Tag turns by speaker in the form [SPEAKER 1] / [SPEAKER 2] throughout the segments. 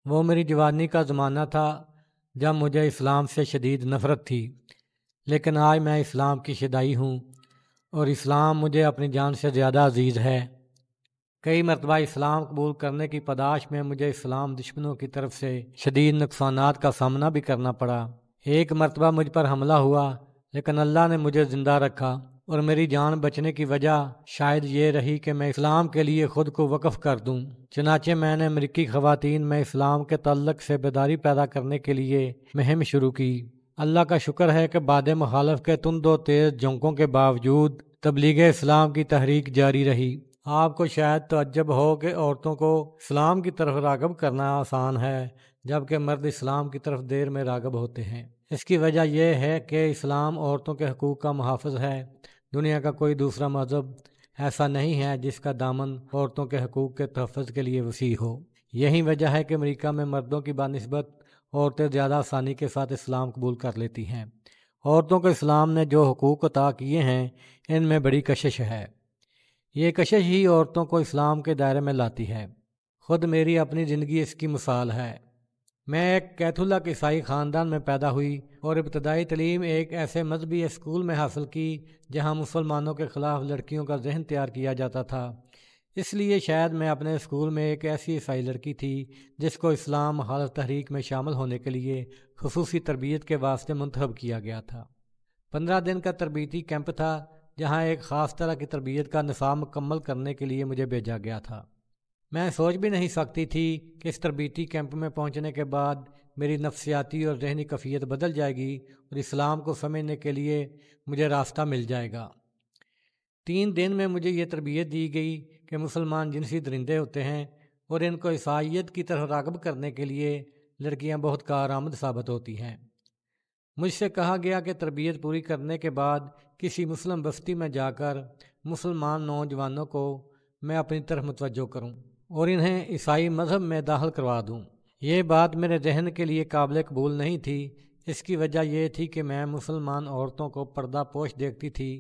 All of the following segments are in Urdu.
[SPEAKER 1] وہ میری جوانی کا زمانہ تھا جب مجھے اسلام سے شدید نفرت تھی، لیکن آج میں اسلام کی شیدائی ہوں اور اسلام مجھے اپنی جان سے زیادہ عزیز ہے۔ کئی مرتبہ اسلام قبول کرنے کی پاداش میں مجھے اسلام دشمنوں کی طرف سے شدید نقصانات کا سامنا بھی کرنا پڑا۔ ایک مرتبہ مجھ پر حملہ ہوا، لیکن اللہ نے مجھے زندہ رکھا اور میری جان بچنے کی وجہ شاید یہ رہی کہ میں اسلام کے لیے خود کو وقف کر دوں۔ چنانچہ میں نے امریکی خواتین میں اسلام کے تعلق سے بیداری پیدا کرنے کے لیے مہم شروع کی۔ اللہ کا شکر ہے کہ بعد مخالف کے تند و تیز جھونکوں کے باوجود تبلیغ اسلام کی تحریک جاری رہی۔ آپ کو شاید تعجب ہو کہ عورتوں کو اسلام کی طرف راغب کرنا آسان ہے، جبکہ مرد اسلام کی طرف دیر میں راغب ہوتے ہیں۔ اس کی وجہ یہ ہے کہ اسلام عورتوں کے حقوق کا محافظ ہے۔ دنیا کا کوئی دوسرا مذہب ایسا نہیں ہے جس کا دامن عورتوں کے حقوق کے تحفظ کے لیے وسیع ہو۔ یہی وجہ ہے کہ امریکہ میں مردوں کی بنسبت عورتیں زیادہ آسانی کے ساتھ اسلام قبول کر لیتی ہیں۔ عورتوں کو اسلام نے جو حقوق عطا کیے ہیں ان میں بڑی کشش ہے۔ یہ کشش ہی عورتوں کو اسلام کے دائرے میں لاتی ہے۔ خود میری اپنی زندگی اس کی مثال ہے۔ میں ایک کیتھولک عیسائی خاندان میں پیدا ہوئی اور ابتدائی تعلیم ایک ایسے مذہبی اسکول میں حاصل کی جہاں مسلمانوں کے خلاف لڑکیوں کا ذہن تیار کیا جاتا تھا۔ اس لیے شاید میں اپنے اسکول میں ایک ایسی عیسائی لڑکی تھی جس کو اسلام مخالف تحریک میں شامل ہونے کے لیے خصوصی تربیت کے واسطے منتخب کیا گیا تھا۔ 15 دن کا تربیتی کیمپ تھا جہاں ایک خاص طرح کی تربیت کا نصاب مکمل کرنے کے لیے مجھے بھیجا گیا تھا۔ میں سوچ بھی نہیں سکتی تھی کہ اس تربیتی کیمپ میں پہنچنے کے بعد میری نفسیاتی اور ذہنی کیفیت بدل جائے گی اور اسلام کو سمجھنے کے لیے مجھے راستہ مل جائے گا۔ 3 دن میں مجھے یہ تربیت دی گئی کہ مسلمان جنسی درندے ہوتے ہیں اور ان کو عیسائیت کی طرف راغب کرنے کے لیے لڑکیاں بہت کارآمد ثابت ہوتی ہیں۔ مجھ سے کہا گیا کہ تربیت پوری کرنے کے بعد کسی مسلم بستی میں جا کر مسلمان نوجوانوں کو میں اپنی طرف متوجہ کروں اور انہیں عیسائی مذہب میں داخل کروا دوں۔ یہ بات میرے ذہن کے لیے قابل قبول نہیں تھی۔ اس کی وجہ یہ تھی کہ میں مسلمان عورتوں کو پردہ پوش دیکھتی تھی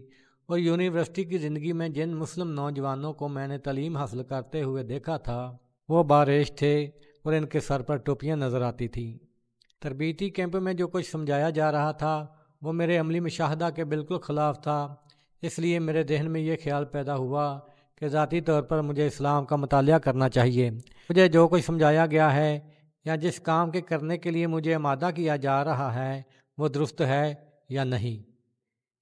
[SPEAKER 1] اور یونیورسٹی کی زندگی میں جن مسلم نوجوانوں کو میں نے تعلیم حاصل کرتے ہوئے دیکھا تھا وہ باریش تھے اور ان کے سر پر ٹوپیاں نظر آتی تھیں۔ تربیتی کیمپ میں جو کچھ سمجھایا جا رہا تھا وہ میرے عملی مشاہدہ کے بالکل خلاف تھا۔ اس لیے میرے ذہن میں یہ خیال پیدا ہوا کہ ذاتی طور پر مجھے اسلام کا مطالعہ کرنا چاہیے۔ مجھے جو کچھ سمجھایا گیا ہے یا جس کام کے کرنے کے لیے مجھے آمادہ کیا جا رہا ہے وہ درست ہے یا نہیں۔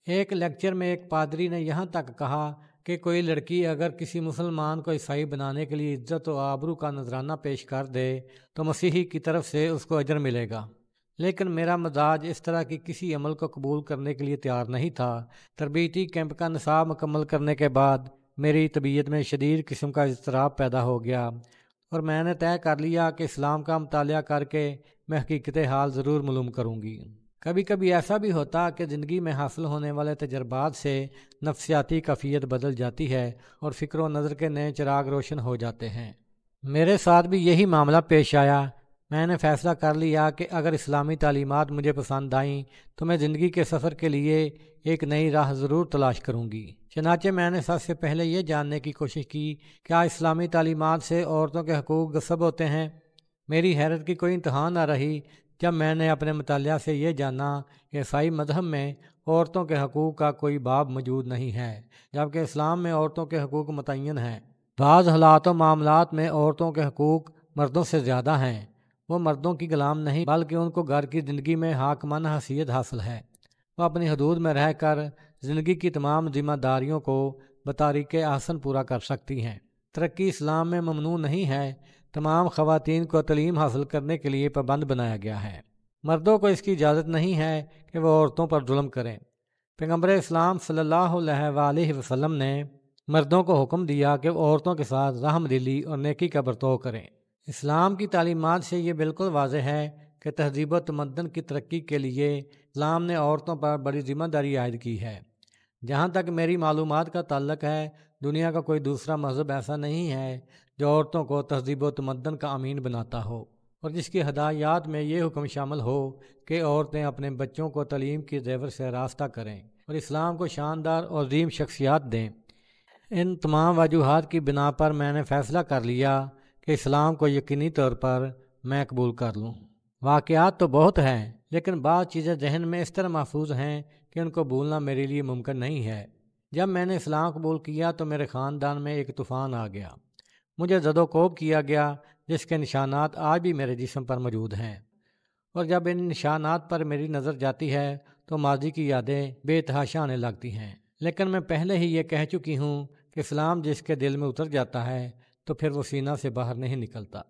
[SPEAKER 1] ایک لیکچر میں ایک پادری نے یہاں تک کہا کہ کوئی لڑکی اگر کسی مسلمان کو عیسائی بنانے کے لیے عزت و آبرو کا نذرانہ پیش کر دے تو مسیحی کی طرف سے اس کو اجر ملے گا، لیکن میرا مزاج اس طرح کی کسی عمل کو قبول کرنے کے لیے تیار نہیں تھا۔ تربیتی کیمپ کا نصاب مکمل کرنے کے بعد میری طبیعت میں شدید قسم کا اضطراب پیدا ہو گیا اور میں نے طے کر لیا کہ اسلام کا مطالعہ کر کے میں حقیقت حال ضرور معلوم کروں گی۔ کبھی کبھی ایسا بھی ہوتا کہ زندگی میں حاصل ہونے والے تجربات سے نفسیاتی کیفیت بدل جاتی ہے اور فکر و نظر کے نئے چراغ روشن ہو جاتے ہیں۔ میرے ساتھ بھی یہی معاملہ پیش آیا۔ میں نے فیصلہ کر لیا کہ اگر اسلامی تعلیمات مجھے پسند آئیں تو میں زندگی کے سفر کے لیے ایک نئی راہ ضرور تلاش کروں گی۔ چنانچہ میں نے سب سے پہلے یہ جاننے کی کوشش کی کیا اسلامی تعلیمات سے عورتوں کے حقوق غصب ہوتے ہیں۔ میری حیرت کی کوئی انتہا نہ رہی جب میں نے اپنے مطالعہ سے یہ جانا کہ عیسائی مذہب میں عورتوں کے حقوق کا کوئی باب موجود نہیں ہے، جبکہ اسلام میں عورتوں کے حقوق متعین ہیں۔ بعض حالات و معاملات میں عورتوں کے حقوق مردوں سے زیادہ ہیں۔ وہ مردوں کی غلام نہیں بلکہ ان کو گھر کی زندگی میں حاکمانہ حیثیت حاصل ہے۔ وہ اپنی حدود میں رہ کر زندگی کی تمام ذمہ داریوں کو بطریق احسن پورا کر سکتی ہیں۔ ترقی اسلام میں ممنوع نہیں ہے۔ تمام خواتین کو تعلیم حاصل کرنے کے لیے پابند بنایا گیا ہے۔ مردوں کو اس کی اجازت نہیں ہے کہ وہ عورتوں پر ظلم کریں۔ پیغمبر اسلام صلی اللہ علیہ وآلہ وسلم نے مردوں کو حکم دیا کہ وہ عورتوں کے ساتھ رحم دلی اور نیکی کا برتاؤ کریں۔ اسلام کی تعلیمات سے یہ بالکل واضح ہے کہ تہذیب و تمدن کی ترقی کے لیے اسلام نے عورتوں پر بڑی ذمہ داری عائد کی ہے۔ جہاں تک میری معلومات کا تعلق ہے دنیا کا کوئی دوسرا مذہب ایسا نہیں ہے جو عورتوں کو تہذیب و تمدن کا امین بناتا ہو اور جس کی ہدایات میں یہ حکم شامل ہو کہ عورتیں اپنے بچوں کو تعلیم کی زیور سے راستہ کریں اور اسلام کو شاندار اور عظیم شخصیات دیں۔ ان تمام وجوہات کی بنا پر میں نے فیصلہ کر لیا کہ اسلام کو یقینی طور پر میں قبول کر لوں۔ واقعات تو بہت ہیں، لیکن بعض چیزیں ذہن میں اس طرح محفوظ ہیں کہ ان کو بھولنا میرے لیے ممکن نہیں ہے۔ جب میں نے اسلام قبول کیا تو میرے خاندان میں ایک طوفان آ گیا۔ مجھے زد و کوب کیا گیا، جس کے نشانات آج بھی میرے جسم پر موجود ہیں، اور جب ان نشانات پر میری نظر جاتی ہے تو ماضی کی یادیں بے تحاشا آنے لگتی ہیں۔ لیکن میں پہلے ہی یہ کہہ چکی ہوں کہ اسلام جس کے دل میں اتر جاتا ہے تو پھر وہ سینہ سے باہر نہیں نکلتا۔